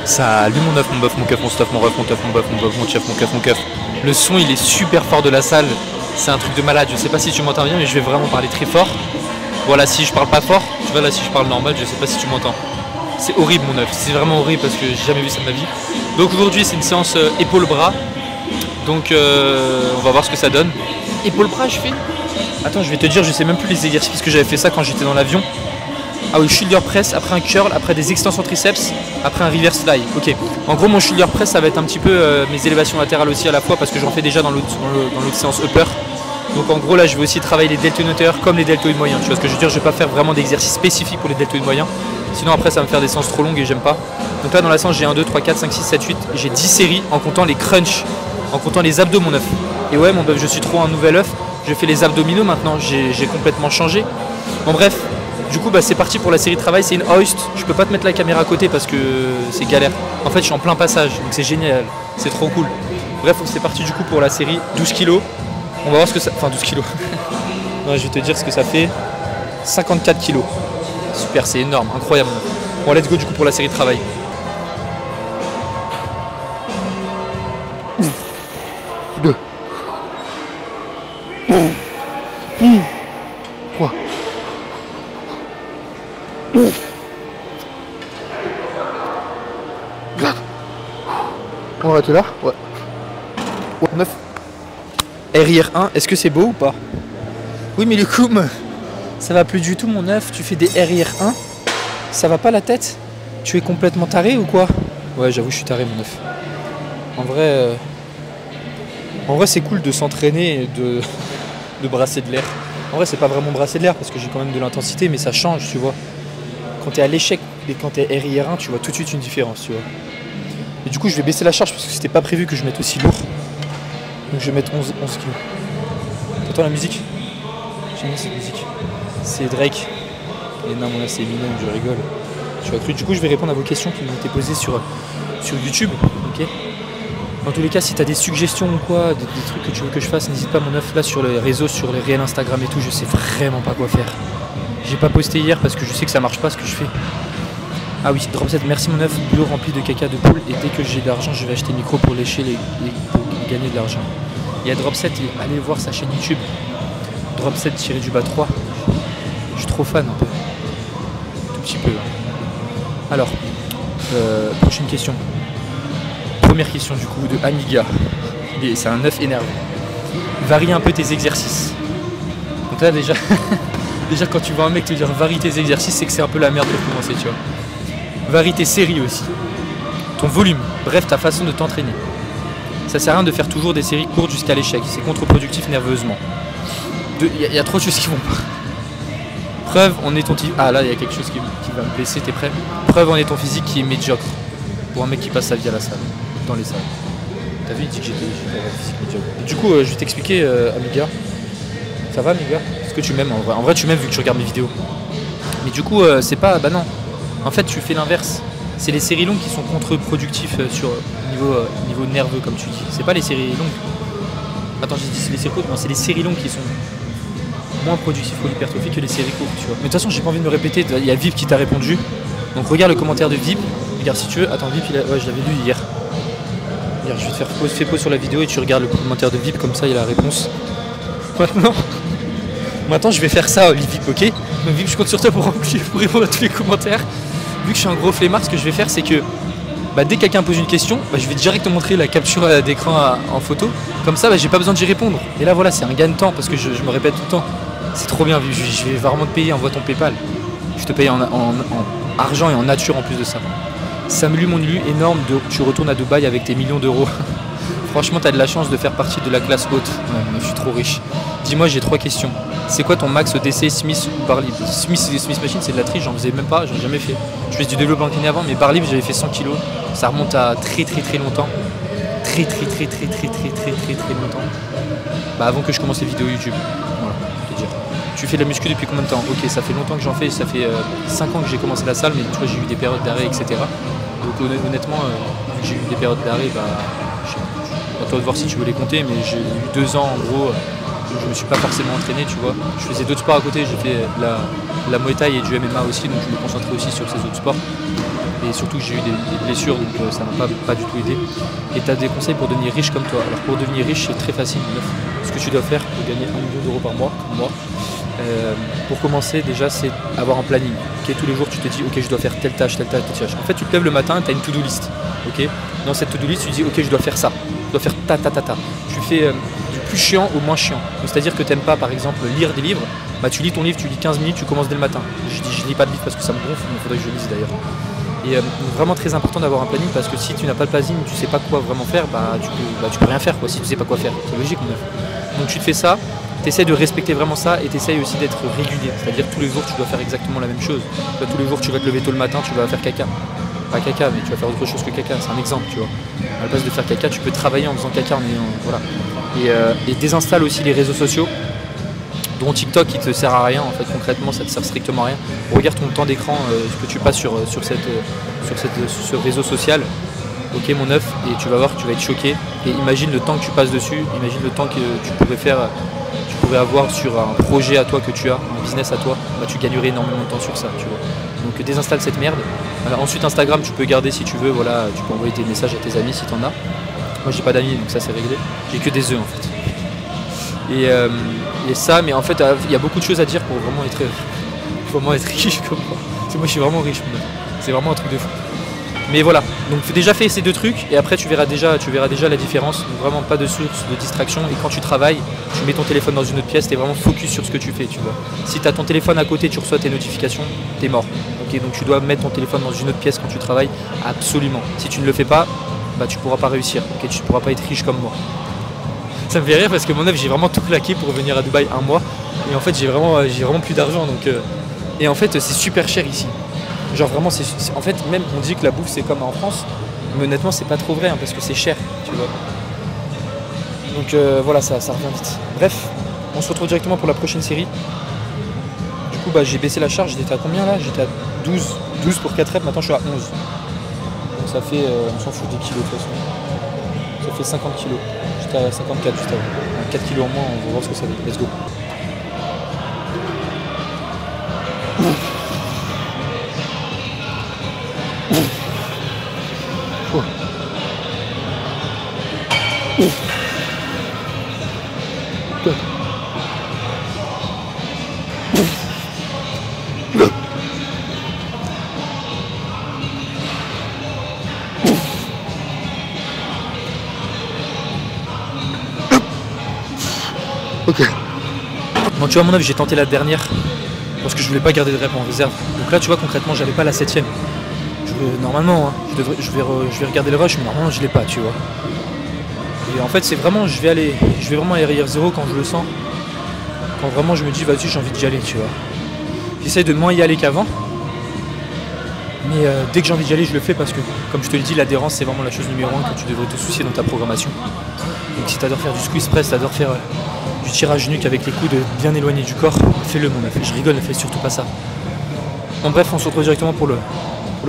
Salut mon œuf, mon bœuf, mon keuf, mon stuff, mon ref, mon teuf, mon bœuf, mon bœuf, mon chef, mon keuf, mon keuf. Le son il est super fort de la salle, c'est un truc de malade. Je sais pas si tu m'entends bien, mais je vais vraiment parler très fort. Voilà, si je parle pas fort, tu vois là, si je parle normal, je sais pas si tu m'entends. C'est horrible mon œuf, c'est vraiment horrible parce que j'ai jamais vu ça de ma vie. Donc aujourd'hui c'est une séance épaule-bras. Donc on va voir ce que ça donne. Épaule-bras je fais. Attends, je vais te dire, je sais même plus les exercices parce que j'avais fait ça quand j'étais dans l'avion. Ah oui, shoulder press, après un curl, après des extensions triceps, après un reverse fly. Ok. En gros, mon shoulder press, ça va être un petit peu mes élévations latérales aussi à la fois parce que j'en fais déjà dans l'autre séance upper. Donc en gros, là, je vais aussi travailler les deltoïdes comme les deltoïdes moyens. Tu vois ce que je veux dire? Je vais pas faire vraiment d'exercice spécifique pour les deltoïdes moyens. Sinon, après, ça va me faire des séances trop longues et j'aime pas. Donc là, dans la séance, j'ai 1, 2, 3, 4, 5, 6, 7, 8. J'ai 10 séries en comptant les crunchs, en comptant les abdos, mon œuf. Et ouais, mon bœuf, je suis trop un nouvel œuf. Je fais les abdominaux maintenant. J'ai complètement changé. Bon, bref. Du coup, c'est parti pour la série de travail, c'est une hoist. Je peux pas te mettre la caméra à côté parce que c'est galère. En fait, je suis en plein passage, donc c'est génial, c'est trop cool. Bref, c'est parti du coup pour la série 12 kg. On va voir ce que ça... Enfin, 12 kg. Non, je vais te dire ce que ça fait. 54 kg. Super, c'est énorme, incroyable. Bon, let's go du coup pour la série de travail. Deux. 3. On va arrêter là. Ouais. 9. RIR 1, est-ce que c'est beau ou pas? Oui mais le coup, ça va plus du tout mon œuf. Tu fais des RIR 1, ça va pas la tête? Tu es complètement taré ou quoi? Ouais, j'avoue je suis taré mon œuf. En vrai c'est cool de s'entraîner et de brasser de l'air. En vrai c'est pas vraiment brasser de l'air parce que j'ai quand même de l'intensité, mais ça change, tu vois. Quand tu es à l'échec et quand tu es RIR 1, tu vois tout de suite une différence, tu vois. Et du coup, je vais baisser la charge parce que c'était pas prévu que je mette aussi lourd. Donc je vais mettre 11 kg. T'entends la musique? J'aime bien cette musique. C'est Drake. Et non, là c'est Eminem, je rigole. Tu as cru. Du coup, je vais répondre à vos questions qui m'ont été posées sur YouTube. Ok. Dans tous les cas, si tu as des suggestions ou quoi, des trucs que tu veux que je fasse, n'hésite pas mon œuf là sur les réseaux, sur les réels Instagram et tout. Je sais vraiment pas quoi faire. J'ai pas posté hier parce que je sais que ça marche pas ce que je fais. Ah oui, Dropset, merci mon œuf, boulot rempli de caca de poule et dès que j'ai de l'argent, je vais acheter micro pour lécher pour gagner de l'argent. Il y a Dropset, allez voir sa chaîne YouTube. Dropset-3. Je suis trop fan un peu. Tout petit peu. Alors, prochaine question. Première question du coup de Amiga. C'est un œuf énervé. Varie un peu tes exercices. Donc là déjà, déjà quand tu vois un mec te dire varie tes exercices, c'est que c'est un peu la merde pour commencer, tu vois. Varie tes séries aussi, ton volume, bref ta façon de t'entraîner. Ça sert à rien de faire toujours des séries courtes jusqu'à l'échec, c'est contre-productif nerveusement. Il y a trop de choses qui vont pas. Preuve, on est ton physique. Ah là il y a quelque chose qui va me blesser, t'es prêt? Preuve, on est ton physique qui est médiocre. Pour un mec qui passe sa vie à la salle, dans les salles. T'as vu, il dit que j'étais un physique médiocre. Du coup je vais t'expliquer Amiga. Ça va Amiga? Est-ce que tu m'aimes en vrai? En vrai tu m'aimes vu que tu regardes mes vidéos. Mais du coup c'est pas... Bah non. En fait, tu fais l'inverse. C'est les séries longues qui sont contre-productifs sur niveau nerveux, comme tu dis. C'est pas les séries longues. Attends, j'ai dit c'est les séries courtes. Non, c'est les séries longues qui sont moins productifs pour l'hypertrophie que les séries courtes, tu vois. Mais de toute façon, j'ai pas envie de me répéter. Il y a Vip qui t'a répondu. Donc regarde le commentaire de Vip. Regarde si tu veux. Attends, Vip, ouais, je l'avais lu hier. Regarde, je vais te faire pause sur la vidéo et tu regardes le commentaire de Vip, comme ça il y a la réponse. Maintenant, je vais faire ça, Vip, ok? Donc Vip, je compte sur toi pour répondre à tous les commentaires. Vu que je suis un gros flemmard, ce que je vais faire, c'est que dès que quelqu'un pose une question, je vais direct te montrer la capture d'écran en photo. Comme ça, j'ai pas besoin d'y répondre. Et là, voilà, c'est un gain de temps parce que je me répète tout le temps. C'est trop bien, je vais vraiment te payer, envoie ton PayPal. Je te paye en argent et en nature en plus de ça. Salut mon élu, énorme, tu retournes à Dubaï avec tes millions d'euros. Franchement, t'as de la chance de faire partie de la classe haute. Ouais, je suis trop riche. Dis-moi, j'ai 3 questions. C'est quoi ton max DC, Smith ou bar libre? Smith Machine, c'est de la triche, j'en faisais même pas, j'en ai jamais fait. Je faisais du développement incliné avant, mais bar libre, j'avais fait 100 kg. Ça remonte à très longtemps. Très longtemps. Avant que je commence les vidéos YouTube. Voilà, je te dire. Tu fais de la muscu depuis combien de temps? Ok, ça fait longtemps que j'en fais, ça fait 5 ans que j'ai commencé la salle, mais tu vois, j'ai eu des périodes d'arrêt, etc. Donc honnêtement, vu que j'ai eu des périodes d'arrêt, à toi de voir si tu veux les compter, mais j'ai eu 2 ans en gros où je me suis pas forcément entraîné, tu vois. Je faisais d'autres sports à côté, j'ai fait la Muay Thai et du MMA aussi, donc je me concentrais aussi sur ces autres sports. Et surtout que j'ai eu des blessures, donc ça m'a pas du tout aidé. Et tu as des conseils pour devenir riche comme toi. Alors pour devenir riche, c'est très facile. Ce que tu dois faire pour gagner 1 million d'euros par mois, comme moi, pour commencer déjà, c'est avoir un planning. Okay, tous les jours, tu te dis, ok, je dois faire telle tâche, telle tâche, telle tâche. En fait, tu te lèves le matin, tu as une to-do list. Okay, dans cette to-do list, tu dis, ok, je dois faire ça. Je dois faire ta. Tu fais du plus chiant au moins chiant. C'est-à-dire que tu n'aimes pas, par exemple, lire des livres. Bah, tu lis ton livre, tu lis 15 minutes, tu commences dès le matin. Je lis pas de livre parce que ça me gonfle, mais il faudrait que je lise d'ailleurs. Et vraiment très important d'avoir un planning parce que si tu n'as pas de planning, tu sais pas quoi vraiment faire, tu peux rien faire quoi, si tu sais pas quoi faire. C'est logique. Donc tu te fais ça, tu essaies de respecter vraiment ça et tu essaies aussi d'être régulier. C'est-à-dire tous les jours tu dois faire exactement la même chose. Tous les jours tu vas te lever tôt le matin, tu vas faire caca. Pas caca, mais tu vas faire autre chose que caca, c'est un exemple, tu vois. À la place de faire caca, tu peux travailler en faisant caca, voilà. Et désinstalle aussi les réseaux sociaux, dont TikTok qui te sert à rien, en fait concrètement ça te sert strictement à rien. Regarde ton temps d'écran, ce que tu passes sur ce réseau social, ok mon œuf, et tu vas voir que tu vas être choqué. Et imagine le temps que tu passes dessus, imagine le temps que tu pourrais avoir sur un projet à toi que tu as, un business à toi, bah, tu gagnerais énormément de temps sur ça, tu vois. Donc désinstalle cette merde. Ensuite Instagram tu peux garder si tu veux, voilà, tu peux envoyer tes messages à tes amis si t'en as. Moi j'ai pas d'amis donc ça c'est réglé, j'ai que des œufs en fait. Et ça, mais en fait il y a beaucoup de choses à dire pour vraiment être riche comme moi. Parce que moi je suis vraiment riche, c'est vraiment un truc de fou. Mais voilà, donc déjà fais ces deux trucs et après tu verras déjà la différence. Donc vraiment pas de source de distraction, et quand tu travailles, tu mets ton téléphone dans une autre pièce, tu es vraiment focus sur ce que tu fais, tu vois. Si tu as ton téléphone à côté, tu reçois tes notifications, tu es mort. Okay, donc tu dois mettre ton téléphone dans une autre pièce quand tu travailles, absolument. Si tu ne le fais pas, bah tu pourras pas réussir, okay, tu pourras pas être riche comme moi. Ça me fait rire parce que mon œuvre, j'ai vraiment tout claqué pour venir à Dubaï un mois, et en fait j'ai vraiment plus d'argent, donc et en fait c'est super cher ici. Genre vraiment, en fait, même on dit que la bouffe c'est comme en France, mais honnêtement c'est pas trop vrai, hein, parce que c'est cher, tu vois. Donc voilà, ça revient vite. Bref, on se retrouve directement pour la prochaine série. Du coup bah j'ai baissé la charge, j'étais à combien là? J'étais à 12 pour 4 reps, maintenant je suis à 11. Donc ça fait, on s'en fout des kilos de toute façon. Ça fait 50 kilos. J'étais à 54 juste avant. 4 kilos en moins, on va voir ce que ça fait. Let's go. Ok. Bon, tu vois, à mon avis, j'ai tenté la dernière parce que je voulais pas garder de rep en réserve. Donc là, tu vois, concrètement, j'avais pas la 7ème. Normalement, hein, je vais regarder le rush, mais normalement, je l'ai pas, tu vois. Et en fait, c'est vraiment, je vais vraiment aller arrière 0 quand je le sens. Quand vraiment je me dis, vas-y, j'ai envie d'y aller, tu vois. J'essaie de moins y aller qu'avant. Mais dès que j'ai envie d'y aller, je le fais parce que, comme je te l'ai dit, l'adhérence, c'est vraiment la chose numéro 1 que tu devrais te soucier dans ta programmation. Donc si tu adores faire du squeeze press, tu adores faire du tirage nuque avec les coudes bien éloignés du corps, fais-le mon affaire. Je rigole, ne fais surtout pas ça. Bon bref, on se retrouve directement pour le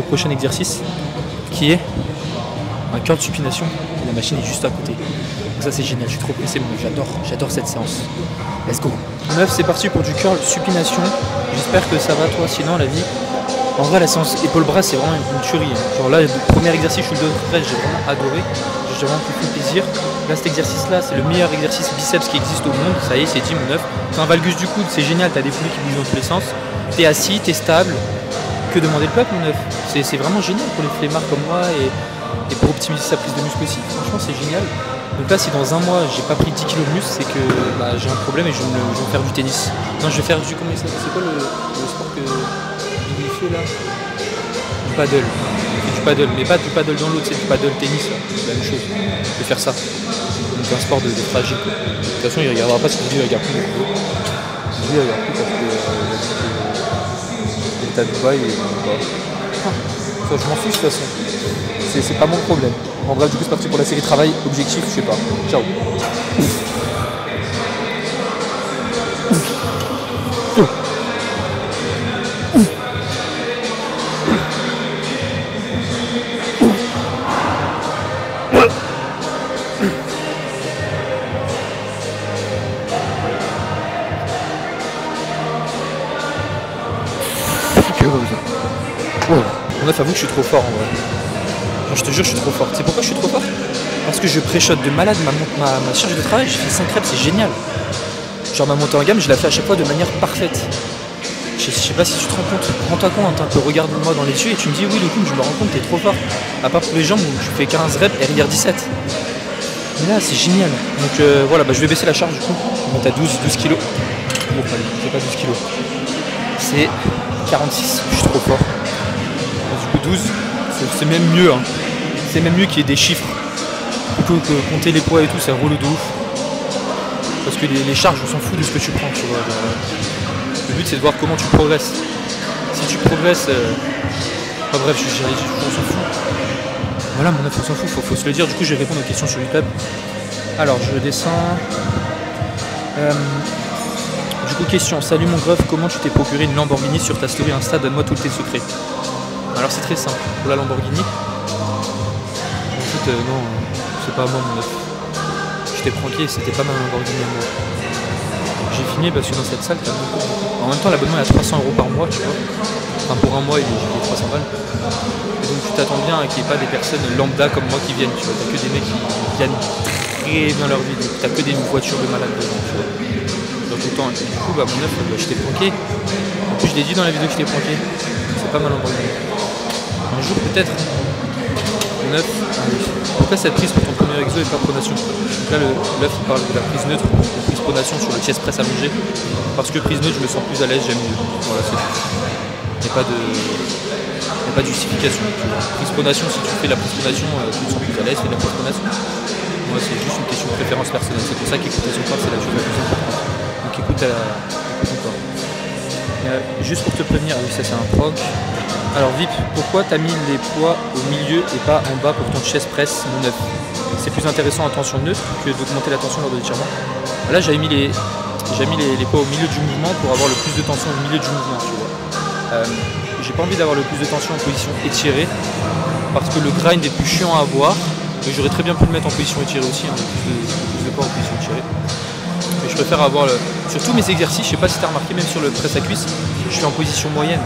prochain exercice, qui est un curl supination. Et la machine est juste à côté. Donc ça c'est génial, je suis trop pressé, j'adore cette séance. Let's go. Meuf, c'est parti pour du curl supination. J'espère que ça va toi, sinon la vie. En vrai, la séance épaule-bras, c'est vraiment une tuerie. Genre là, le premier exercice, je suis le dos press, j'ai vraiment adoré. J'ai vraiment pris plaisir. Là, cet exercice-là, c'est le meilleur exercice biceps qui existe au monde. Ça y est, c'est dit, mon œuf. C'est un valgus du coude, c'est génial. T'as des poulies qui bougent dans tous les sens. T'es assis, t'es stable. Que demander le peuple, mon œuf? C'est vraiment génial pour les flemmards comme moi et pour optimiser sa prise de muscle aussi. Franchement, c'est génial. Donc là, si dans un mois, j'ai pas pris 10 kg de muscle, c'est que j'ai un problème et je vais faire du tennis. Non, je vais faire du... Comment il s'appelle? C'est quoi le sport que... là, du paddle. Du paddle, mais pas du paddle dans l'autre, c'est du paddle tennis, c'est la même chose. Je vais faire ça. Donc un sport de fragile. De toute façon, il regardera pas cette vidéo, il regarde plus. Lui, il regarde plus parce que il est à Dubaï et ça, je m'en fiche de toute façon. C'est pas mon problème. En bref, du coup, c'est parti pour la série travail. Objectif, je sais pas. Ciao. œuf, avoue que je suis trop fort en vrai. Genre, je te jure, je suis trop fort. Tu sais pourquoi je suis trop fort? Parce que je pré-shot de malade ma charge de travail, j'ai fait 5 reps, c'est génial. Genre ma montée en gamme, je la fais à chaque fois de manière parfaite. Je sais pas si tu te rends compte, rends-toi compte un peu, regarde-moi dans les yeux et tu me dis oui Loukoum, je me rends compte, t'es trop fort. À part pour les jambes où tu fais 15 reps et RIR 17. Mais là c'est génial. Donc voilà, je vais baisser la charge du coup. Je vais mettre à 12 kilos. Bon allez, c'est pas 12 kilos. C'est 46, je suis trop fort. Du coup 12, c'est même mieux. Hein. C'est même mieux qu'il y ait des chiffres. Plutôt que compter les poids et tout, ça roule de ouf. Parce que les charges, on s'en fout de ce que tu prends, tu vois. Le but c'est de voir comment tu progresses. Si tu progresses, enfin bref, on s'en fout. Voilà, mon œuf, on s'en fout, faut se le dire. Du coup, je vais répondre aux questions sur YouTube. Alors, je descends. Du coup, question. Salut mon greffe, comment tu t'es procuré une Lamborghini sur ta story Insta? Donne-moi tous tes secrets. Alors, c'est très simple. Pour la Lamborghini, en fait, non, c'est pas à moi mon œuf. Je t'ai pranké, c'était pas ma Lamborghini à moi. J'ai filmé parce que dans cette salle, t'as beaucoup. En même temps, l'abonnement est à 300 € par mois, tu vois. Enfin, pour un mois, j'ai payé 300 balles. Et donc, tu t'attends bien à qu'il n'y ait pas des personnes lambda comme moi qui viennent, tu vois. T'as que des mecs qui gagnent très bien leur vie. Donc, t'as que des voitures de malade dedans, tu vois. Genre tout le temps. Et du coup, mon œuf, je t'ai pranké. En plus, je l'ai dit dans la vidéo que je t'ai pranké. C'est pas ma Lamborghini. Un jour, peut-être. Mon œuf. Pourquoi cette prise pour ton premier exo et pas pronation? Donc là, l'œuf, il parle de la prise neutre, la prise pronation sur le chest press allongé. Parce que prise neutre, je me sens plus à l'aise, j'aime mieux. Voilà, c'est tout. Il n'y a pas de justification. Prise pronation, si tu fais la prise pronation, tu te sens plus à l'aise, fais de la prise pronation. Moi, c'est juste une question de préférence personnelle. C'est pour ça qu'écouter son corps, c'est la chose la plus importante. Donc écoute ton corps. Juste pour te prévenir, oui, ça c'est un proc. Alors VIP, pourquoi t'as mis les poids au milieu et pas en bas pour ton chest press, mon œuf? C'est plus intéressant en tension neutre que d'augmenter la tension lors de l'étirement. Là j'avais mis les poids au milieu du mouvement pour avoir le plus de tension au milieu du mouvement, tu vois. J'ai pas envie d'avoir le plus de tension en position étirée parce que le grind est plus chiant à avoir. Mais j'aurais très bien pu le mettre en position étirée aussi, hein, plus de poids en position étirée. Mais je préfère avoir sur tous mes exercices, je sais pas si tu as remarqué, même sur le press à cuisse, je suis en position moyenne.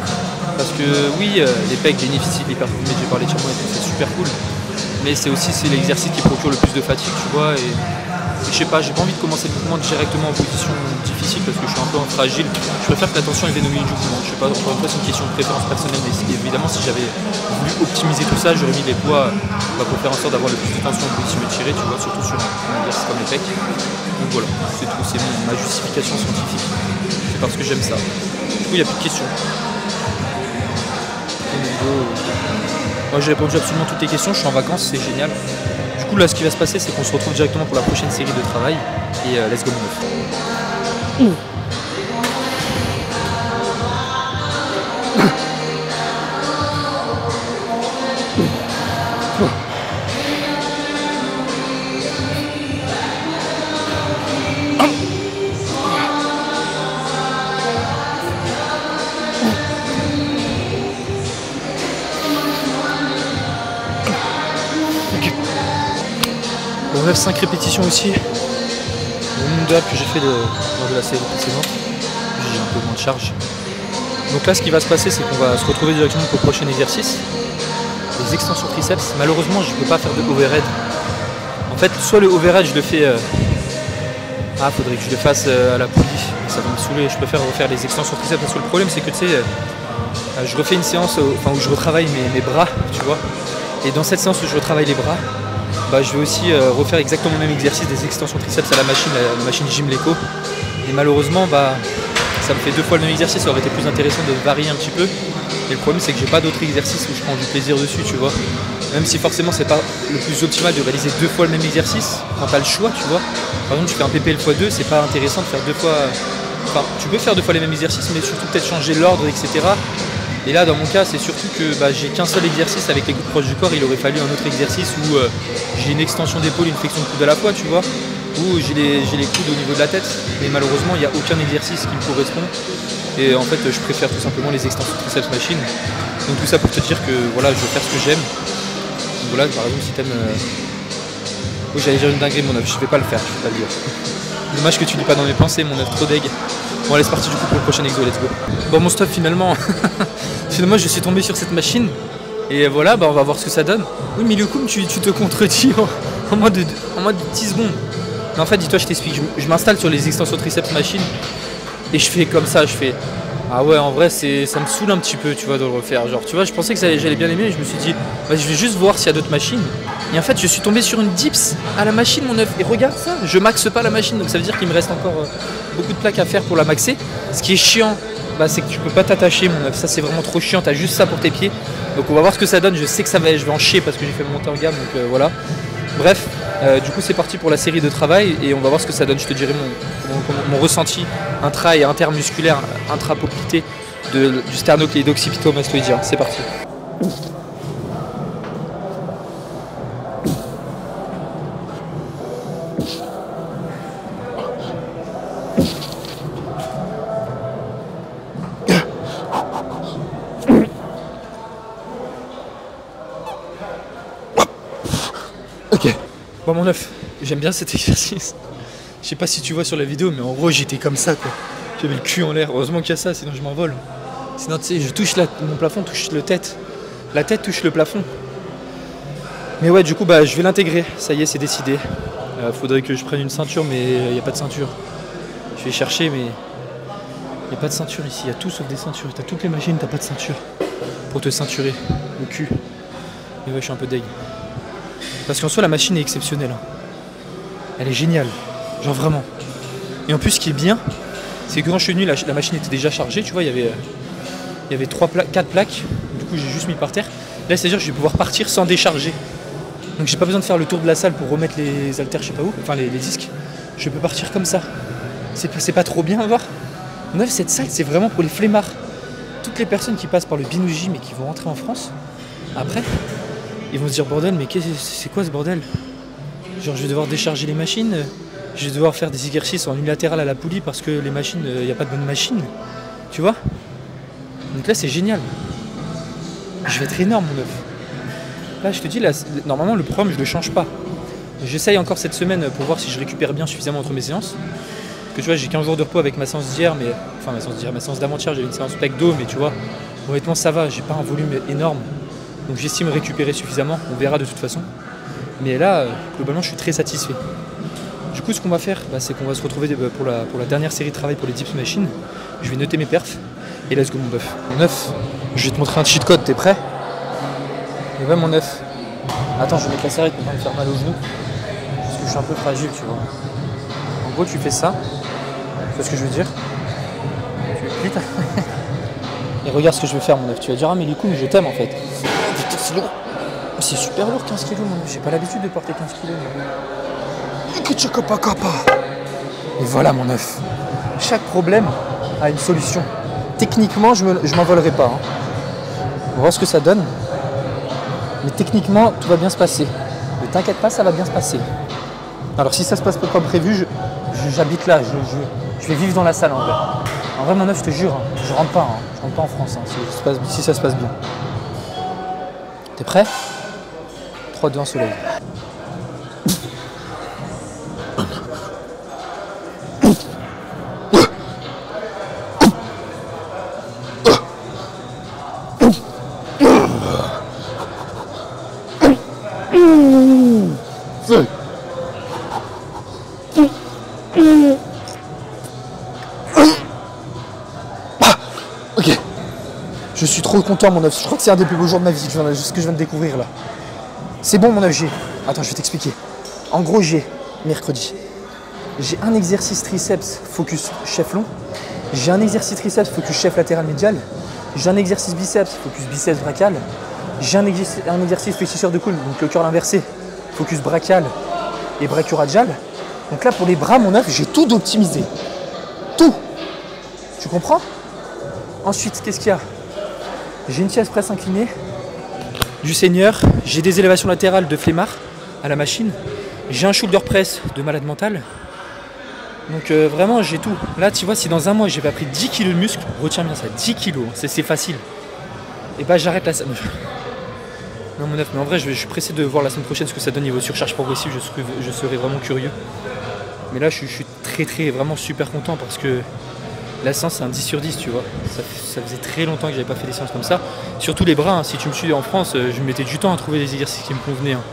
Parce que oui, les pecs bénéficient de l'hypertrophie médiée par l'étirement et tout, c'est super cool. Mais c'est l'exercice qui procure le plus de fatigue, tu vois. Et je sais pas, j'ai pas envie de commencer le mouvement directement en position difficile parce que je suis un peu fragile. Je préfère que la tension elle vienne au milieu du mouvement. Je sais pas, encore une fois c'est une question de préférence personnelle, mais évidemment si j'avais voulu optimiser tout ça, j'aurais mis les poids pour faire en sorte d'avoir le plus de tension en position étirée, tu vois, surtout sur un exercice comme les pecs. Donc voilà, c'est tout, c'est ma justification scientifique. C'est parce que j'aime ça. Du coup il n'y a plus de questions. Moi j'ai répondu absolument toutes les questions, je suis en vacances, c'est génial. Du coup là ce qui va se passer c'est qu'on se retrouve directement pour la prochaine série de travail et let's go mon œuf. Bon, on lève 5 répétitions aussi. Le nombre d'abs que j'ai fait lors de la série précédente. J'ai un peu moins de charge. Donc là ce qui va se passer c'est qu'on va se retrouver directement pour le prochain exercice. Les extensions triceps. Malheureusement je ne peux pas faire de overhead. En fait soit le overhead je le fais. Faudrait que je le fasse à la poulie. Ça va me saouler. Je préfère refaire les extensions triceps parce que le problème c'est que tu sais. Je refais une séance où je retravaille mes bras, tu vois. Et dans cette séance où je retravaille les bras, je vais aussi refaire exactement le même exercice des extensions triceps à la machine Gymleco. Et malheureusement, ça me fait 2 fois le même exercice. Ça aurait été plus intéressant de varier un petit peu. Et le problème, c'est que j'ai pas d'autres exercices où je prends du plaisir dessus, tu vois. Même si forcément, c'est pas le plus optimal de réaliser 2 fois le même exercice quand t'as le choix, tu vois. Par exemple, tu fais un PPL x2, c'est pas intéressant de faire 2 fois. Enfin, tu peux faire 2 fois les mêmes exercices, mais surtout peut-être changer l'ordre, etc. Et là, dans mon cas, c'est surtout que j'ai qu'un seul exercice avec les coudes proches du corps. Il aurait fallu un autre exercice où j'ai une extension d'épaule, une flexion de coude à la fois, tu vois. Où j'ai les coudes au niveau de la tête. Mais malheureusement, il n'y a aucun exercice qui me correspond. Et en fait, je préfère tout simplement les extensions triceps machine. Donc tout ça pour te dire que voilà, je vais faire ce que j'aime. Donc voilà, par exemple, si t'aimes... Oui, j'allais dire une dinguerie, mon œuf. Je vais pas le faire, je vais pas le dire. Dommage que tu lis pas dans mes pensées, mon œuf, trop deg. Bon allez c'est parti du coup pour le prochain exo, let's go. Bon mon stuff finalement, finalement je suis tombé sur cette machine Et voilà, bah on va voir ce que ça donne. Oui, mais Lukoum, tu te contredis en moins de 10 secondes. Mais en fait, dis-toi, je t'explique. Je m'installe sur les extensions triceps machine et je fais comme ça. Je fais ah ouais, en vrai, ça me saoule un petit peu, tu vois, de le refaire. Genre, tu vois, je pensais que j'allais bien aimer. Et je me suis dit, bah, je vais juste voir s'il y a d'autres machines. Et en fait, je suis tombé sur une dips à la machine, mon œuf. Et regarde ça, je maxe pas la machine. Donc ça veut dire qu'il me reste encore beaucoup de plaques à faire pour la maxer. Ce qui est chiant, bah, c'est que tu peux pas t'attacher, mon œuf. Ça, c'est vraiment trop chiant. T'as juste ça pour tes pieds. Donc on va voir ce que ça donne. Je sais que je vais en chier parce que j'ai fait monter en gamme. Donc voilà. Bref, du coup, c'est parti pour la série de travail. Et on va voir ce que ça donne. Je te dirai mon ressenti intra et intermusculaire, intrapoplité du sternocléido-occipito-mastoïdien. C'est parti. Ok. Bon mon œuf, j'aime bien cet exercice. Je sais pas si tu vois sur la vidéo, mais en gros j'étais comme ça quoi. J'avais le cul en l'air. Heureusement qu'il y a ça, sinon je m'envole. Sinon tu sais, je touche mon plafond touche la tête touche le plafond. Mais ouais, du coup bah je vais l'intégrer. Ça y est, c'est décidé. Faudrait que je prenne une ceinture, mais il n'y a pas de ceinture. Je vais chercher, mais il n'y a pas de ceinture ici. Il y a tout sauf des ceintures. T'as toutes les machines, t'as pas de ceinture pour te ceinturer le cul. Et ouais, je suis un peu deg. Parce qu'en soi, la machine est exceptionnelle. Elle est géniale. Genre vraiment. Et en plus, ce qui est bien, c'est que quand je suis venu, la machine était déjà chargée. Tu vois, il y avait 4 plaques. Du coup, j'ai juste mis par terre. Là, c'est-à-dire que je vais pouvoir partir sans décharger. Donc, j'ai pas besoin de faire le tour de la salle pour remettre les haltères, je sais pas où. Enfin, les disques. Je peux partir comme ça. C'est pas trop bien à voir. En fait, cette salle, c'est vraiment pour les flemmards. Toutes les personnes qui passent par le Binous Gym et qui vont rentrer en France, après, ils vont se dire bordel, mais c'est quoi ce bordel? Genre je vais devoir décharger les machines, je vais devoir faire des exercices en unilatéral à la poulie parce que les machines, il n'y a pas de bonne machine. Tu vois? Donc là c'est génial. Je vais être énorme mon œuf. Là je te dis, là, normalement le programme je le change pas. J'essaye encore cette semaine pour voir si je récupère bien suffisamment entre mes séances. Parce que tu vois, j'ai 15 jours de repos avec ma séance d'hier, mais. Enfin ma séance d'avant-hier, j'ai une séance pec d'eau, mais tu vois, honnêtement ça va, j'ai pas un volume énorme. Donc j'estime récupérer suffisamment, on verra de toute façon. Mais là, globalement, je suis très satisfait. Du coup, ce qu'on va faire, bah, c'est qu'on va se retrouver pour la dernière série de travail pour les dips machines. Je vais noter mes perfs. Et let's go mon bœuf. Mon œuf, je vais te montrer un cheat code, t'es prêt? Et ouais mon œuf. Attends, je vais mettre la serviette pour pas me faire mal aux genoux. Parce que je suis un peu fragile, tu vois. En gros, tu fais ça. Tu vois ce que je veux dire? Tu plies. Et regarde ce que je vais faire mon œuf. Tu vas dire, ah mais du coup, je t'aime en fait. Putain, c'est lourd. C'est super lourd 15 kg mon œuf. J'ai pas l'habitude de porter 15 kg. Et voilà mon œuf. Chaque problème a une solution. Techniquement, je m'envolerai pas. Hein. On va voir ce que ça donne. Mais techniquement, tout va bien se passer. Ne t'inquiète pas, ça va bien se passer. Alors si ça se passe pas comme prévu, j'habite là. Je vais vivre dans la salle en vrai. En vrai mon œuf, je te jure, hein, je rentre pas. Hein. Je rentre pas en France hein, si ça se passe bien. T'es prêt? 3, 2, 1, soleil. Ok. Je suis trop content mon œuf. Je crois que c'est un des plus beaux jours de ma vie, ce que je viens de découvrir là. C'est bon mon œuf, j'ai. Attends, je vais t'expliquer. En gros, mercredi. J'ai un exercice triceps focus chef long. J'ai un exercice triceps focus chef latéral médial. J'ai un exercice biceps focus biceps brachial. J'ai un exercice fléchisseur de coude, donc le curl inversé, focus brachial et brachio-radial. Donc là, pour les bras, mon œuf, j'ai tout d'optimisé. Tout. Tu comprends? Ensuite, qu'est-ce qu'il y a? J'ai une chaise presse inclinée, du seigneur, j'ai des élévations latérales de flemmard à la machine, j'ai un shoulder press de malade mental. Donc vraiment, j'ai tout. Là, tu vois, si dans un mois, j'ai pas pris 10 kg de muscle, retiens bien ça, 10 kg, c'est facile. Et bah, j'arrête la salle. Non, mon œuf, mais en vrai, je suis pressé de voir la semaine prochaine ce que ça donne niveau surcharge progressive, je serai vraiment curieux. Mais là, je suis très, vraiment super content parce que La séance c'est un 10 sur 10, tu vois. Ça faisait très longtemps que j'avais pas fait des séances comme ça. Surtout les bras, hein. Si tu me suis en France, je mettais du temps à trouver des exercices qui me convenaient. Hein.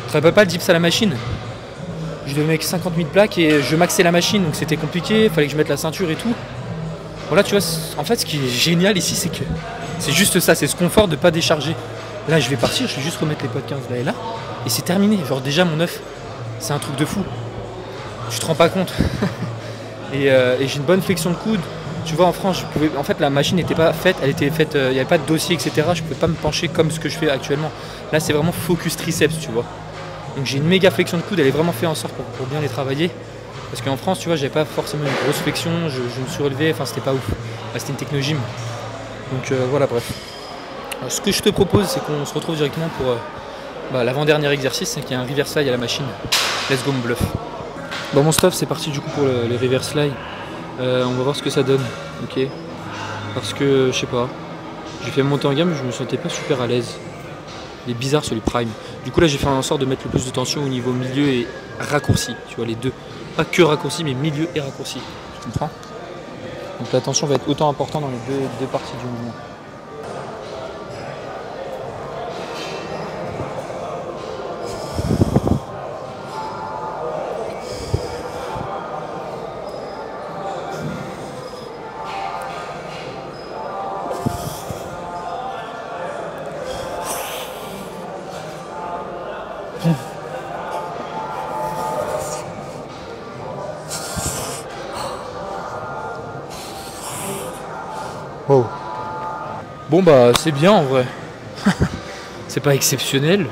Je travaillais pas le dips à la machine. Je devais mettre 50 000 plaques et je maxais la machine, donc c'était compliqué, fallait que je mette la ceinture et tout. Voilà, tu vois, en fait ce qui est génial ici, c'est que c'est juste ça, c'est ce confort de pas décharger. Là je vais partir, je vais juste remettre les poids de 15 là et là, et c'est terminé. Genre déjà mon œuf, c'est un truc de fou. Tu te rends pas compte. et j'ai une bonne flexion de coude. Tu vois, en France, en fait, la machine n'était pas faite, elle était faite, il n'y avait pas de dossier, etc. Je pouvais pas me pencher comme ce que je fais actuellement. Là, c'est vraiment focus triceps, tu vois. Donc j'ai une méga flexion de coude, elle est vraiment faite en sorte pour bien les travailler. Parce qu'en France, tu vois, j'avais pas forcément une grosse flexion, je me suis relevé, enfin, c'était pas ouf. Là, c'était une techno-gym. Donc voilà, bref. Alors, ce que je te propose, c'est qu'on se retrouve directement pour l'avant-dernier exercice, c'est qu'il y a un reverse fly à la machine. Let's go, mon bluff. Bon, mon stuff, c'est parti du coup pour les reverse fly. On va voir ce que ça donne, ok? Parce que, je sais pas, j'ai fait monter en gamme, mais je me sentais pas super à l'aise. Il est bizarre sur les primes. Du coup là j'ai fait en sorte de mettre le plus de tension au niveau milieu et raccourci, tu vois les deux. Pas que raccourci mais milieu et raccourci, tu comprends? Donc la tension va être autant importante dans les deux parties du mouvement. Oh. Bon bah c'est bien en vrai. C'est pas exceptionnel,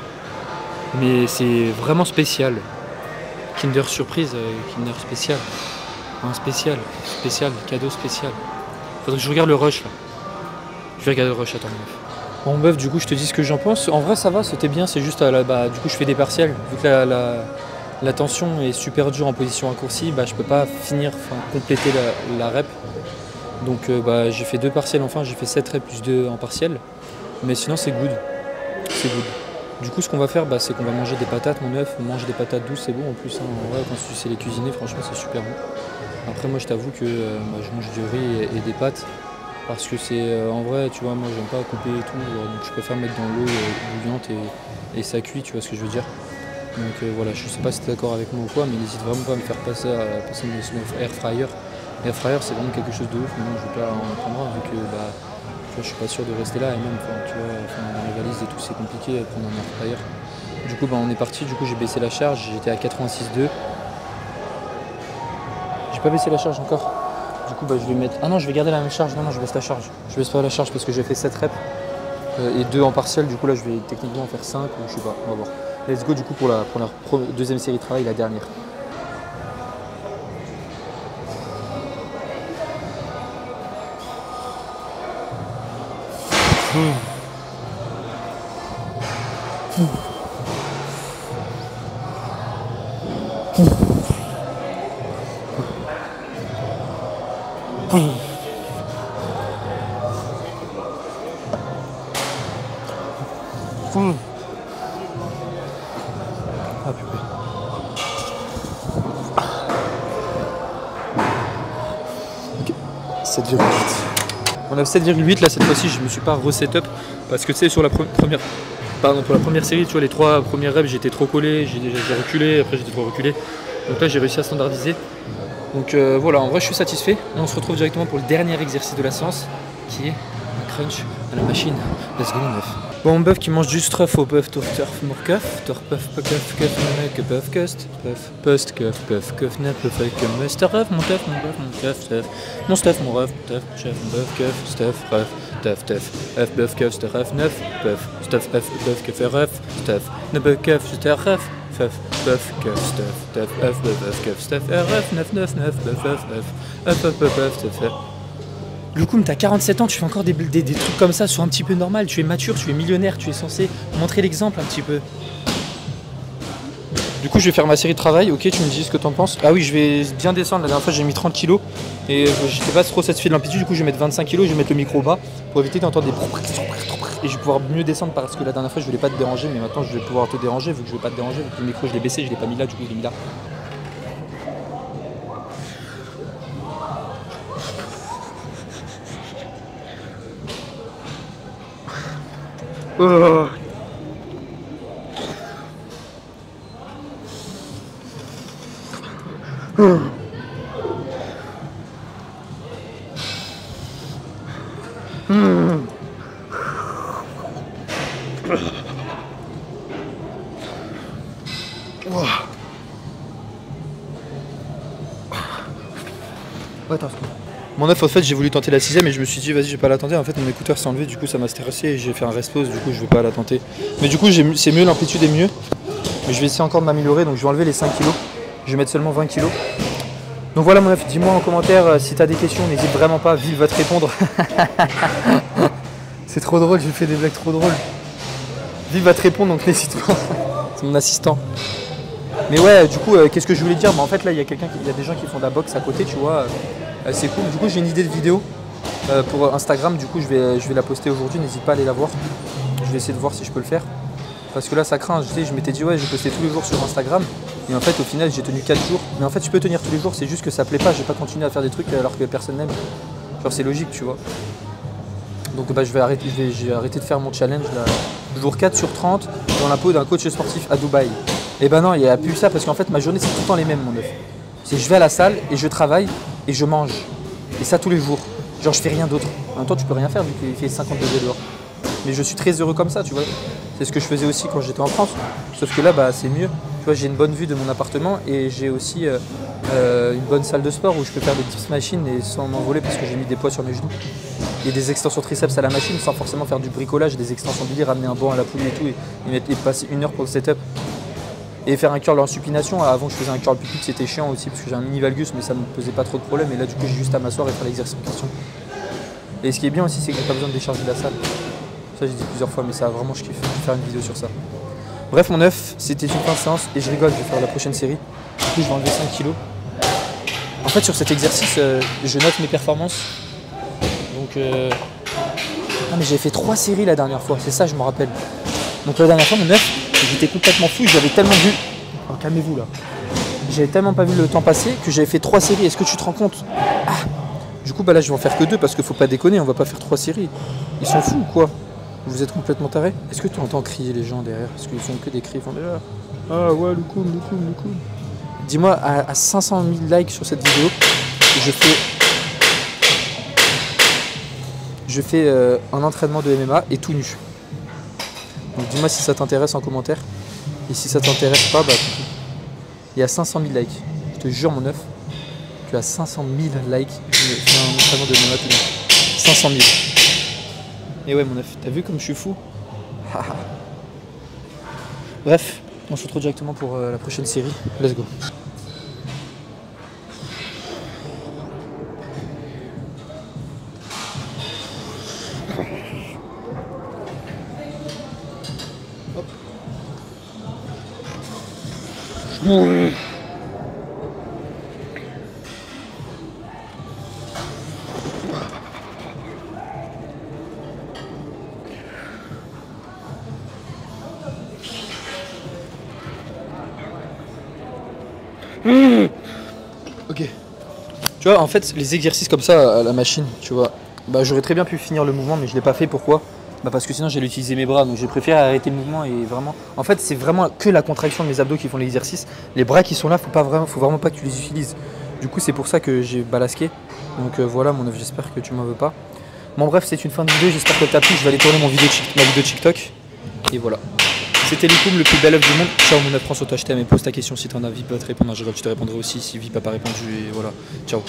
mais c'est vraiment spécial. Kinder surprise, Kinder spécial. Un spécial, cadeau spécial. Faudrait que je regarde le rush là. Je vais regarder le rush, attends. Bon meuf, du coup je te dis ce que j'en pense. En vrai ça va, c'était bien, c'est juste du coup je fais des partiels. Vu que la tension est super dure en position raccourcie, je peux pas compléter la rep. Donc j'ai fait 2 partiels enfin, j'ai fait 7 reps plus 2 en partiel. Mais sinon c'est good. C'est good. Du coup ce qu'on va faire c'est qu'on va manger des patates, mon œuf, on mange des patates douces, c'est bon en plus. Hein. Ouais, quand tu sais les cuisiner, franchement c'est super bon. Après moi je t'avoue que je mange du riz et des pâtes. Parce que c'est en vrai, tu vois, moi j'aime pas couper et tout, donc je préfère mettre dans l'eau bouillante et ça cuit, tu vois ce que je veux dire. Donc voilà, je sais pas si tu es d'accord avec moi ou quoi, mais n'hésite vraiment pas à me faire passer mon air fryer. Air fryer c'est vraiment quelque chose de ouf, mais non je vais pas en prendre un vu que tu vois, je suis pas sûr de rester là et même tu vois, dans les valises et tout c'est compliqué à prendre un air fryer. Du coup on est parti, du coup j'ai baissé la charge, j'étais à 86,2. J'ai pas baissé la charge encore. Du coup je vais mettre. Ah non je vais garder la même charge, non je baisse la charge. Je baisse pas la charge parce que j'ai fait 7 reps et 2 en partiel, du coup là je vais techniquement en faire 5 ou je sais pas, on va voir. Let's go du coup pour la deuxième série de travail, la dernière. Ah purée. Ok, 7,8. On a 7,8 là cette fois-ci, je me suis pas reset-up parce que tu sais sur pour la première série, tu vois les 3 premières reps j'étais trop collé, j'ai reculé, après j'étais trop reculé. Donc là j'ai réussi à standardiser. Donc voilà, en vrai je suis satisfait. On se retrouve directement pour le dernier exercice de la séance qui est un crunch à la machine. Let's go 9. Bon mon bœuf qui mange du stuff au bœuf, turf, more cuff, turf, puff, cuff, cuff, puff, cust, puff, post, cuff, net, puff, comme stuff, mon bœuf, mon cuff, stuff, mon stuff, mon ref, tuff, chef, mon bœuf, cuff, stuff, ref, tuff, f, bœuf, cuff, stuff, ref, 9, puff, stuff, f, bœuf, cuff, ref, stuff, ne bœuf, cuff, stuff, ref, F, buff, cuff, stuff, f, buff, cuff, stuff, rf, 9, f. Loukoum, t'as 47 ans, tu fais encore des trucs comme ça, sois un petit peu normal, tu es mature, tu es millionnaire, tu es censé montrer l'exemple un petit peu. Du coup je vais faire ma série de travail, ok, tu me dis ce que t'en penses. Ah oui je vais bien descendre, la dernière fois j'ai mis 30 kg et j'étais pas trop satisfait de l'amplitude, du coup je vais mettre 25 kg, je vais mettre le micro bas pour éviter d'entendre des et je vais pouvoir mieux descendre parce que la dernière fois je voulais pas te déranger mais maintenant je vais pouvoir te déranger vu que je vais pas te déranger, vu que le micro je l'ai baissé, je l'ai pas mis là, du coup je l'ai mis là. Oh. Ouais, attends. Mon œuf, en fait, j'ai voulu tenter la 6ème et je me suis dit, vas-y, je vais pas la tenter. En fait, mon écouteur s'est enlevé, du coup, ça m'a stressé et j'ai fait un rest pause. Du coup, je vais pas la tenter. Mais du coup, c'est mieux, l'amplitude est mieux. Mais je vais essayer encore de m'améliorer. Donc, je vais enlever les 5 kilos. Je vais mettre seulement 20 kilos. Donc voilà, mon œuf, dis-moi en commentaire si tu as des questions. N'hésite vraiment pas. Ville va te répondre. C'est trop drôle, j'ai fait des blagues trop drôles. Ville va te répondre, donc n'hésite pas. C'est mon assistant. Mais ouais, du coup, qu'est-ce que je voulais dire? En fait, là, il y a des gens qui font de la boxe à côté, tu vois. C'est cool. Du coup, j'ai une idée de vidéo pour Instagram. Du coup, je vais la poster aujourd'hui. N'hésite pas à aller la voir. Je vais essayer de voir si je peux le faire. Parce que là, ça craint. Je m'étais dit, ouais, je vais poster tous les jours sur Instagram. Et en fait, au final, j'ai tenu 4 jours. Mais en fait, je peux tenir tous les jours. C'est juste que ça plaît pas. Je vais pas continuer à faire des trucs alors que personne n'aime. Genre, c'est logique, tu vois. Donc, bah, j'ai arrêté de faire mon challenge là. Jour 4 sur 30 dans la peau d'un coach sportif à Dubaï. Et ben non, il n'y a plus ça parce qu'en fait, ma journée, c'est tout le temps les mêmes, mon œuf. C'est je vais à la salle et je travaille et je mange. Et ça tous les jours. Genre, je fais rien d'autre. En même temps, tu peux rien faire vu qu'il fait 50 degrés dehors. Mais je suis très heureux comme ça, tu vois. C'est ce que je faisais aussi quand j'étais en France. Sauf que là, bah, c'est mieux. Tu vois, j'ai une bonne vue de mon appartement et j'ai aussi une bonne salle de sport où je peux faire des dips machines et sans m'envoler parce que j'ai mis des poids sur mes genoux. Et des extensions triceps à la machine sans forcément faire du bricolage, des extensions de lit, ramener un banc à la poulie et tout et passer 1 heure pour le setup. Et faire un curl en supination. Avant, je faisais un curl pupitre, c'était chiant aussi parce que j'ai un mini valgus, mais ça me posait pas trop de problème. Et là, du coup, j'ai juste à m'asseoir et faire l'exercice en question. Et ce qui est bien aussi, c'est que j'ai pas besoin de décharger de la salle. Ça, j'ai dit plusieurs fois, mais ça, vraiment, je kiffe. Je vais faire une vidéo sur ça. Bref, mon œuf, c'était une fin de séance et je rigole, je vais faire la prochaine série. Du coup, je vais enlever 5 kilos. En fait, sur cet exercice, je note mes performances. Donc, ah, mais j'avais fait 3 séries la dernière fois, c'est ça, je me rappelle. Donc, la dernière fois, mon œuf, j'étais complètement fou, j'avais tellement vu. Oh, calmez-vous là. J'avais tellement pas vu le temps passer que j'avais fait 3 séries. Est-ce que tu te rends compte? Ah. Du coup, bah là, je vais en faire que 2 parce qu'il faut pas déconner, on va pas faire 3 séries. Ils sont fous ou quoi? Vous êtes complètement tarés? Est-ce que tu entends crier les gens derrière? Parce qu'ils font que des cris, ils font déjà. Ah ouais, le coup. Dis-moi, à 500 000 likes sur cette vidéo, je fais un entraînement de MMA et tout nu. Donc dis-moi si ça t'intéresse en commentaire. Et si ça t'intéresse pas, bah il y a 500 000 likes. Je te jure mon œuf, tu as 500 000 likes. Je fais un entraînement de MMA tout nu. 500 000. Et ouais mon œuf, t'as vu comme je suis fou? Bref, on se retrouve directement pour la prochaine série. Let's go. Ok. Tu vois, en fait, les exercices comme ça à la machine, tu vois, bah j'aurais très bien pu finir le mouvement, mais je l'ai pas fait. Pourquoi? Bah parce que sinon j'allais utiliser mes bras, donc j'ai préféré arrêter le mouvement et vraiment. En fait, c'est vraiment que la contraction de mes abdos qui font l'exercice. Les bras qui sont là, faut vraiment pas que tu les utilises. Du coup, c'est pour ça que j'ai balasqué. Donc voilà, mon œuf, j'espère que tu m'en veux pas. Bon bref, c'est une fin de vidéo, j'espère qu'elle t'a plu. Je vais aller tourner ma vidéo TikTok. Et voilà. C'était Likoum, le plus bel œuf du monde. Ciao mon œuf François, toi je t'aime et pose ta question si t'en as. Vip va te répondre, je te répondrai aussi si Vip n'a pas répondu et voilà. Ciao.